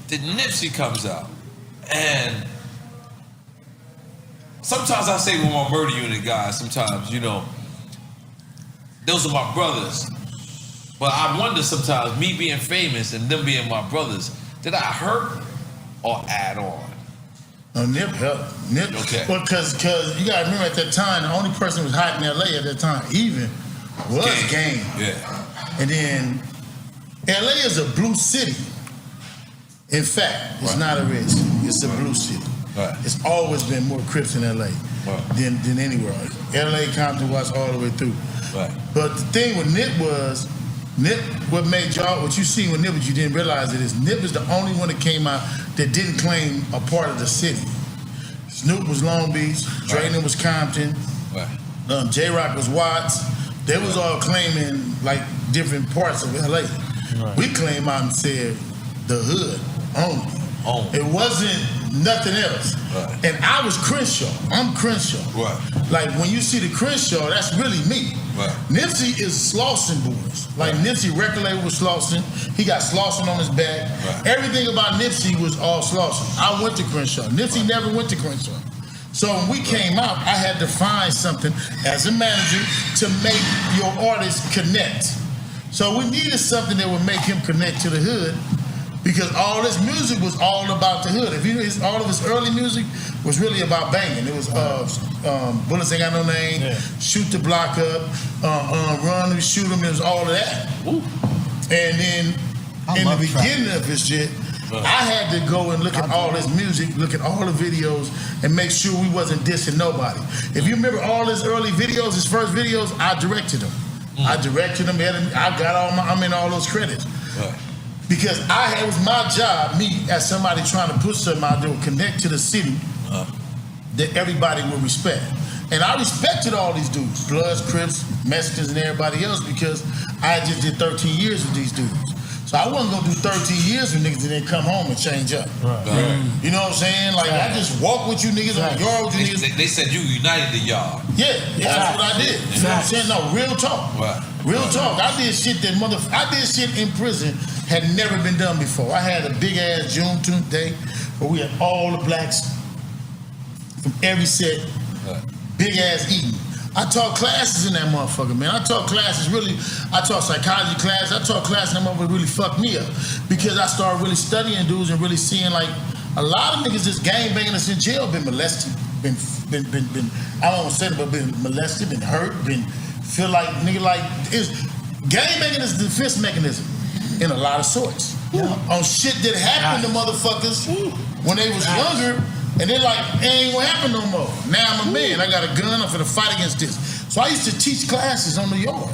then Nipsey comes out. And sometimes I say with my murder unit guys, sometimes, you know, those are my brothers. But I wonder sometimes, me being famous and them being my brothers, did I hurt or add on? Nip helped. Nip, okay. Well, because you got to remember at that time, the only person who was hot in LA at that time, even, was Game. Yeah. And then, LA is a blue city. In fact, it's not a red city. It's a blue city. Right. It's always been more Crips in LA than anywhere else. LA, Compton, Watts, all the way through. Right. But the thing with Nip was, what made y'all, what you seen with Nip, but you didn't realize it is, Nip is the only one that came out that didn't claim a part of the city. Snoop was Long Beach, Drayton was Compton, J-Rock was Watts. They was all claiming like different parts of LA. Right. We came out and said the hood only. It wasn't nothing else. Right. And I was Crenshaw. I'm Crenshaw. Right. Like when you see the Crenshaw, that's really me. Right. Nipsey is Slauson boys. Like Nipsey record label was Slauson. He got Slauson on his back. Right. Everything about Nipsey was all Slauson. I went to Crenshaw. Nipsey never went to Crenshaw. So when we came out, I had to find something as a manager to make your artist connect. So we needed something that would make him connect to the hood, because all this music was all about the hood. If you know, all of his early music was really about banging. It was Bullets Ain't Got No Name, Shoot the Block Up, Run, We Shoot 'Em. It was all of that. Ooh. And then in the beginning of his shit, I had to go and look at all his music, look at all the videos, and make sure we wasn't dissing nobody. If you remember all his early videos, his first videos, I directed them. I directed them. I got I'm in all those credits. Because it was my job, me as somebody trying to put something out there, connect to the city that everybody would respect. And I respected all these dudes, Bloods, Crips, Mexicans, and everybody else, because I just did 13 years with these dudes. So I wasn't gonna do 13 years with niggas and then come home and change up. Right. You know what I'm saying? Like I just walk with you niggas on the yard with you niggas. They said you united the yard. Yeah, that's what I did. You know what I'm saying? No, real talk. Real talk. I did shit that I did shit in prison had never been done before. I had a big ass Juneteenth day where we had all the blacks from every set, big ass eating. I taught classes in that motherfucker, man. I taught psychology class. I taught classes in that motherfucker really fucked me up, because I started really studying dudes and really seeing like a lot of niggas that's gang banging us in jail been molested, been I don't want to say it, but been molested, been hurt, been feel like nigga like gang banging is a defense mechanism in a lot of sorts. On shit that happened to motherfuckers when they was younger. And they're like, it ain't gonna happen no more. Now I'm a man, I got a gun, I'm finna fight against this. So I used to teach classes on the yard.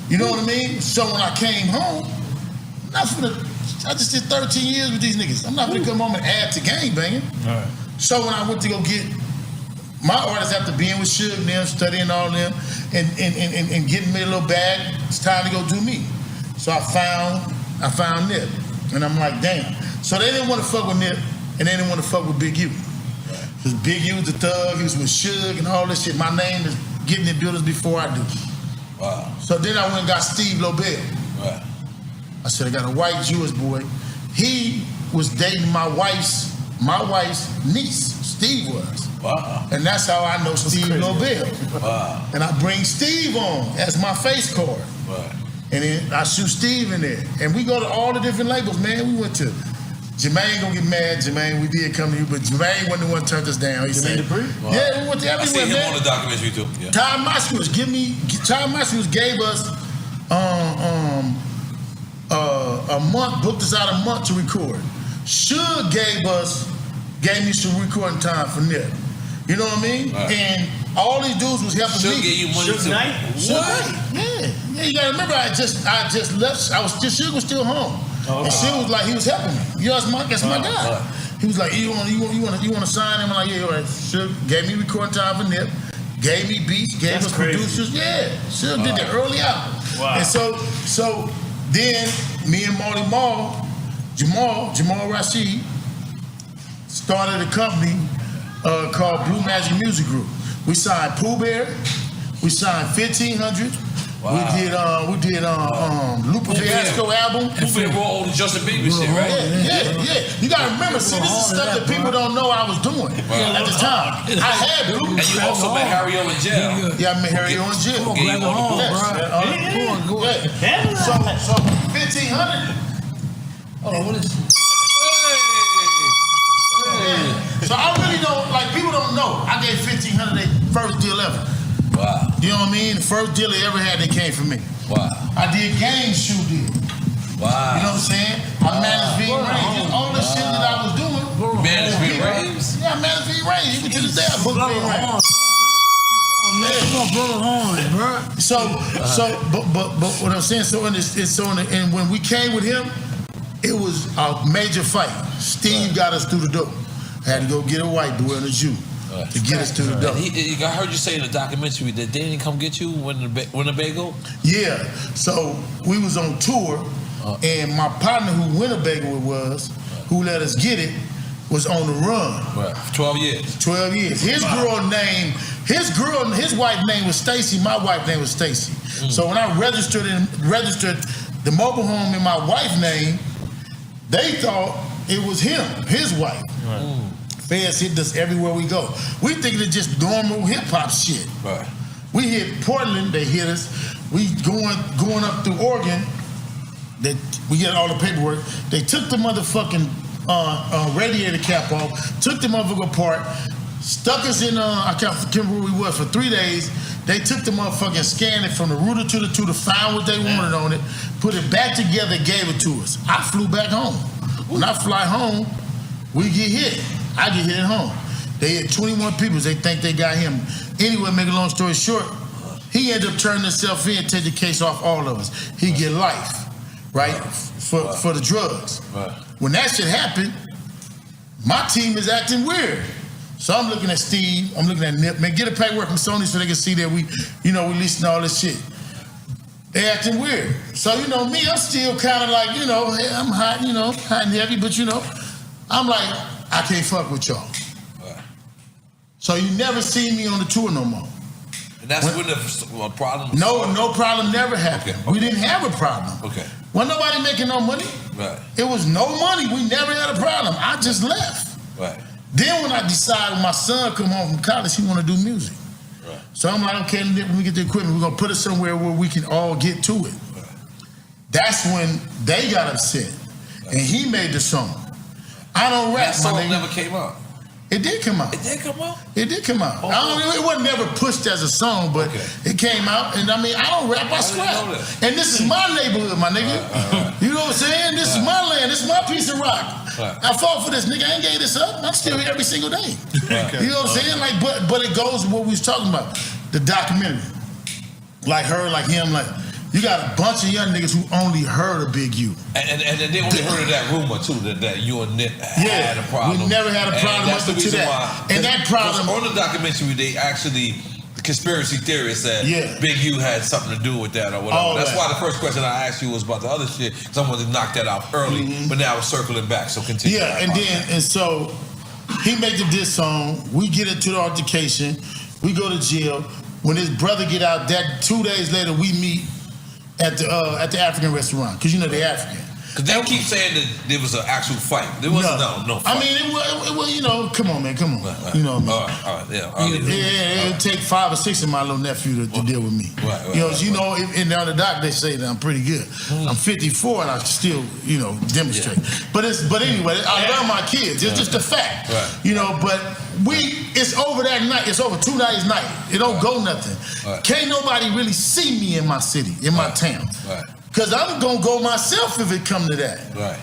You know what I mean? So when I came home, I just did 13 years with these niggas. I'm not gonna come home and add to gang banging. Right. So when I went to go get my artists after being with Suge and them, studying all them, and getting me a little bag, it's time to go do me. So I found Nip. And I'm like, damn. So they didn't want to fuck with Nip. And they didn't want to fuck with Big U. Because Big U was the thug, he was with Suge and all this shit. My name is getting in buildings before I do. Wow. So then I went and got Steve Lobel. Right. I said, I got a white Jewish boy. He was dating my wife's niece, Steve was. Wow. And that's how I know Steve Lobel. Wow. And I bring Steve on as my face card. Right. And then I shoot Steve in there. And we go to all the different labels, man. We went to Jermaine gonna get mad, Jermaine. We did come to you, but Jermaine wasn't the one that turned us down. He said, wow. Yeah, we went to everywhere, man. I seen him on the documentary too. Yeah. Ty Moskowitz gave us a month, booked us out a month to record. Suge gave me some recording time for Nip. You know what I mean? Right. And all these dudes was helping me. Suge gave you money Suge Knight? What? Yeah, you gotta remember, I just left. Suge was still home. And she was like, he was helping me. You know, that's my guy. He was like, you want to sign him? I'm like, yeah, all right. Suge gave me recording time for Nip, gave me beats, gave us producers. Yeah, Suge did the early album. Wow. And so then me and Marty Marl, Jamal Rashid, started a company called Blue Magic Music Group. We signed Pooh Bear, we signed 1500, Wow. We did Lupe Fiasco album. Lupe and all the Justin Bieber shit, right? Yeah. You gotta remember, see, this is stuff that people don't know I was doing at the time. I had Lupe. And you also met Harry O in jail. Yeah, I met Harry O in jail. So 1,500. Oh, what is? So I really don't, like, people don't know. I gave 1,500 their first deal ever. Wow. You know what I mean? The first deal they ever had, they came from me. Wow. I did gang shoe deal. Wow. You know what I'm saying? I managed V Range. All the shit that I was doing. Managed V Range? Yeah, I managed V Range. Even to this day, I book V Range. But what I'm saying, and when we came with him, it was a major fight. Steve got us through the door. Had to go get a white boy and a Jew to get us to the door. I heard you say in the documentary that they didn't come get you Winnebago? Yeah. So we was on tour, and my partner who Winnebago was, who let us get it, was on the run. Right. 12 years. 12 years. His wife name was Stacy. My wife name was Stacy. So when I registered the mobile home in my wife's name, they thought it was him, his wife. Right. Feds hit us everywhere we go. We think it's just normal hip hop shit. Right. We hit Portland, they hit us. We going up through Oregon. We get all the paperwork. They took the motherfucking radiator cap off, took the motherfucker apart, stuck us in, I can't remember where we were for 3 days. They took the motherfucking, scanned it from the router to the tutor, found what they wanted on it, put it back together, gave it to us. I flew back home. When I fly home, we get hit. I get hit at home. They hit 21 people. They think they got him. Anyway, make a long story short, he ended up turning himself in, take the case off all of us. He get life, right, for the drugs. Right. When that shit happened, my team is acting weird. So I'm looking at Steve, I'm looking at Nip, man, get a paperwork from Sony so they can see that we releasing all this shit. They acting weird. So, me, I'm still kind of like, hey, I'm hot, hot and heavy, but I'm like, I can't fuck with y'all. Right. So you never see me on the tour no more. And that's when the problem was No problem never happened. Okay. We didn't have a problem. Okay. Wasn't nobody making no money. Right. It was no money. We never had a problem. I just left. Right. Then when I decided when my son come home from college, he want to do music. Right. So I'm like, okay, when we get the equipment, we're going to put it somewhere where we can all get to it. Right. That's when they got upset. Right. And he made the song. I don't rap. That song never came out. It did come out. It did come out? It did come out. It wasn't never pushed as a song, but it came out. And I don't rap, I scrap. And this is my neighborhood, my nigga. You know what I'm saying? This is my land. This is my piece of rock. I fought for this nigga. I ain't gave this up. I'm still here every single day. You know what I'm saying? Like, but it goes with what we was talking about. The documentary. Like her, like him, like you got a bunch of young niggas who only heard of Big U. And they only heard of that rumor too, that you and Nip had a problem. We never had a problem up to that. And that problem on the documentary, they actually the conspiracy theorists said Big U had something to do with that or whatever. That's why the first question I asked you was about the other shit. Someone to knock that out early, but now we're circling back. So continue. Yeah, and so he made the diss song. We get into the altercation. We go to jail. When his brother get out, that 2 days later we meet at the African restaurant, because they're African. Because they keep saying that there was an actual fight. There wasn't no fight. I mean, it was come on, man, come on. Right. You know what I mean? All right, it would take 5 or 6 of my little nephew to deal with me. In the doc they say that I'm pretty good. I'm 54 and I still, demonstrate. But anyway, I love my kids. It's just a fact. Right. But it's over that night. It's over 2 days night. It don't go nothing. Right. Can't nobody really see me in my city, in my town. Right. Because I'm going to go myself if it come to that. Right.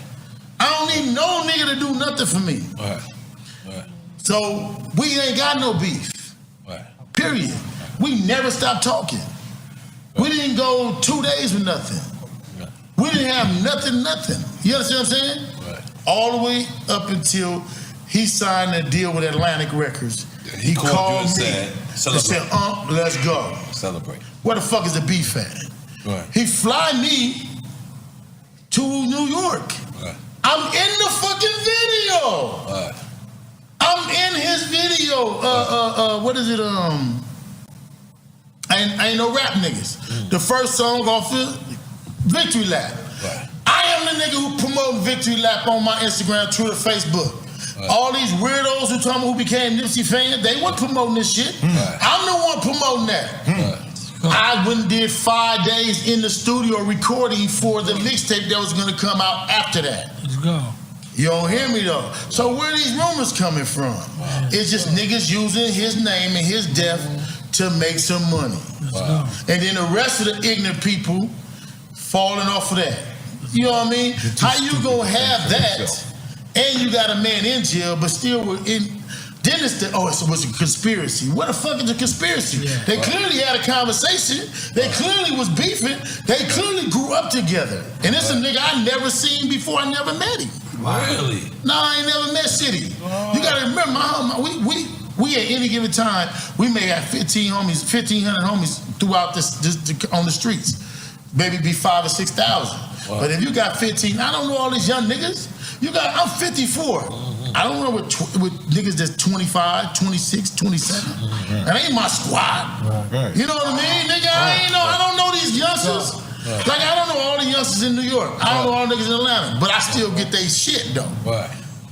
I don't need no nigga to do nothing for me. Right. Right. So we ain't got no beef. Right. Period. Right. We never stopped talking. Right. We didn't go 2 days with nothing. Right. We didn't have nothing. You understand what I'm saying? Right. All the way up until he signed a deal with Atlantic Records. He called you and said, let's go. Celebrate. Where the fuck is the beef at? Right. He fly me to New York. Right. I'm in the fucking video. Right. I'm in his video. What is it? I ain't no rap niggas. The first song off of Victory Lap. Right. I am the nigga who promoting Victory Lap on my Instagram, Twitter, Facebook. Right. All these weirdos who told me who became Nipsey fans, they weren't promoting this shit. Right. I'm the one promoting that. Right. I went and did 5 days in the studio recording for the mixtape that was gonna come out after that. Let's go. You don't hear me though. So where are these rumors coming from? Wow. It's just niggas using his name and his death to make some money. Wow. And then the rest of the ignorant people falling off of that. You know what I mean? How you gonna have that and you got a man in jail but still in, then it's it was a conspiracy. What the fuck is a conspiracy? Yeah. They clearly had a conversation. They clearly was beefing. They clearly grew up together. And it's a nigga I never seen before. I never met him. Really? No, I ain't never met City. You gotta remember, we at any given time, we may have 1,500 homies throughout this on the streets. Maybe be 5,000 or 6,000. Wow. But if you got 15, I don't know all these young niggas. I'm 54. I don't know with niggas that's 25, 26, 27. That ain't my squad. Right. You know what I mean? Nigga, I don't know these youngsters. Right. Like, I don't know all the youngsters in New York. I don't know all the niggas in Atlanta. But I still get they shit, though. Right.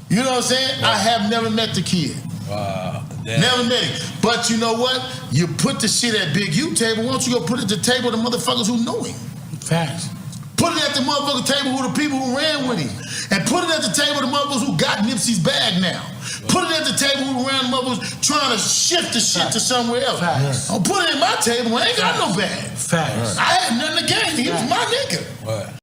You know what I'm saying? Right. I have never met the kid. Wow. Damn. Never met him. But you know what? You put the shit at Big U table. Why don't you go put it at the table of the motherfuckers who know him? Facts. Put it at the motherfucking table who the people who ran with him. And put it at the table of the motherfuckers who got Nipsey's bag now. Put it at the table who ran the motherfuckers trying to shift the shit to somewhere else. Facts. I'll put it in my table. I ain't got no bag. Facts. I had nothing to gain. He was my nigga. Right.